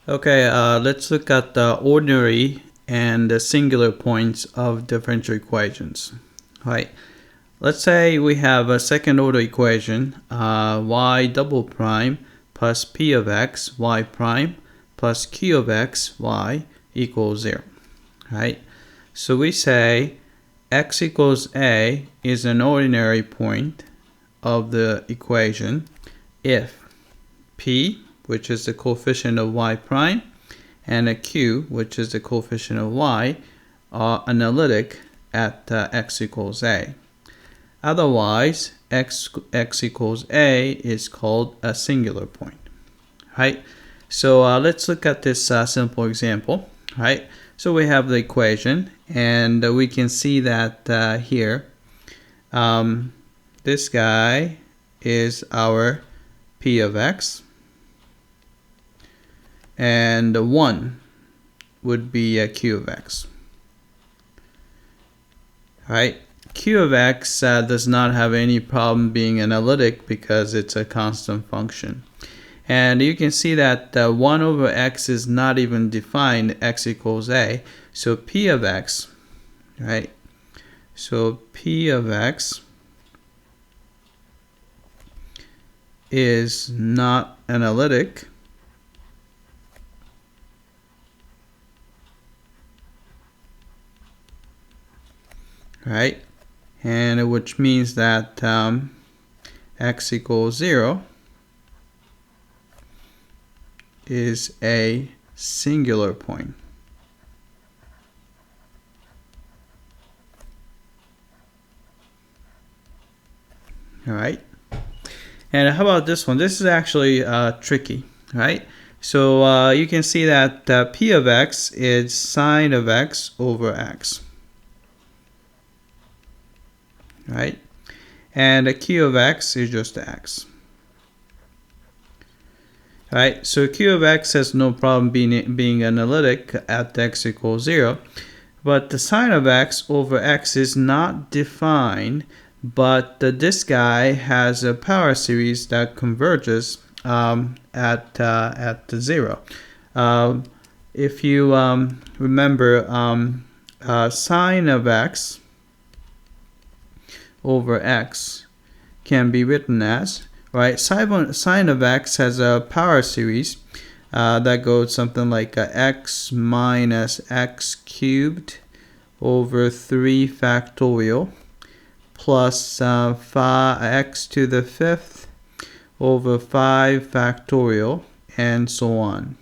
Okay, let's look at the ordinary and the singular points of differential equations. Right. Let's say we have a second order equation, y double prime plus p of x y prime plus q of x y equals 0. Right. So we say x equals a is an ordinary point of the equation if p, which is the coefficient of y prime, and a q, which is the coefficient of y, are analytic at x equals a. Otherwise, x equals a is called a singular point. Right? So let's look at this simple example. Right? So we have the equation, and we can see that here, this guy is our p of x, and 1 would be a q of x. Right? Q of x does not have any problem being analytic because it's a constant function. And you can see that 1 over x is not even defined, x equals a. So p of x, right? So p of x is not analytic. Right? And which means that x equals 0 is a singular point. All right. And how about this one? This is actually tricky, right? So you can see that p of x is sine of x over x. Right? And a q of x is just x. Right? So q of x has no problem being analytic at x equals 0. But the sine of x over x is not defined, but this guy has a power series that converges at the 0. If you remember, sine of x over x can be written as, right, sine of x has a power series that goes something like x minus x cubed over 3 factorial plus 5x to the 5th over 5 factorial, and so on.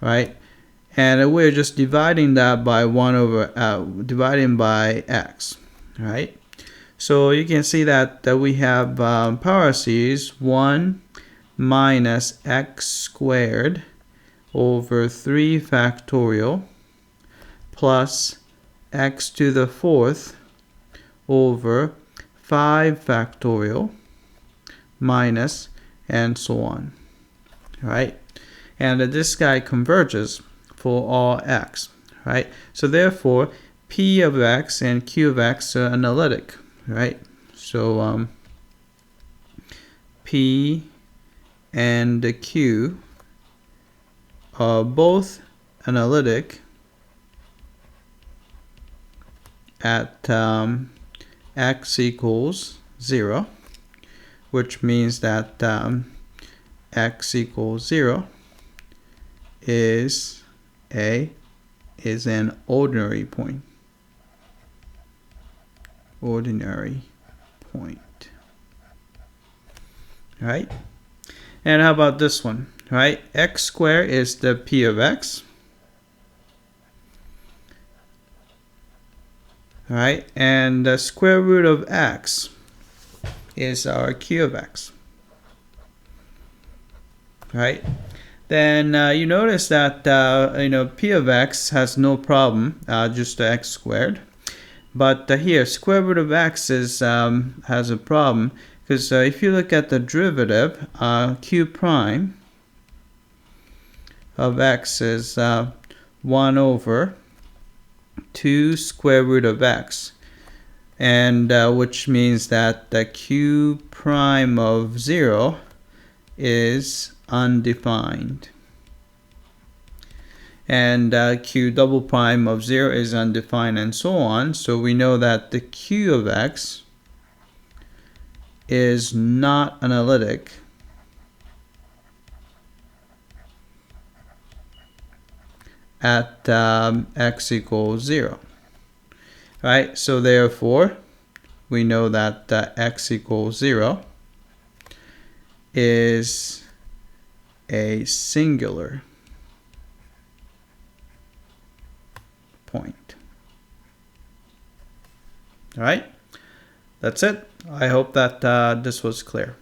Right? And we're just dividing that by dividing by x. Right? So you can see that we have power series 1 minus x squared over 3 factorial plus x to the 4th over 5 factorial minus, and so on. Right? And this guy converges for all x. Right? So therefore, p of x and q of x are analytic. Right? So p and the q are both analytic at x equals 0, which means that x equals 0 is an ordinary point. Ordinary point. Right? And how about this one? Right? X squared is the p of x. Right? And the square root of x is our q of x. Right? Then you notice that p of x has no problem, just the x squared. But here, square root of x has a problem, because if you look at the derivative, q prime of x is 1 over 2 square root of x, and which means that the q prime of 0 is undefined. and q double prime of 0 is undefined, and so on. So we know that the q of x is not analytic at x equals 0. Right? So therefore, we know that x equals 0 is a singular point. All right, that's it. I hope that this was clear.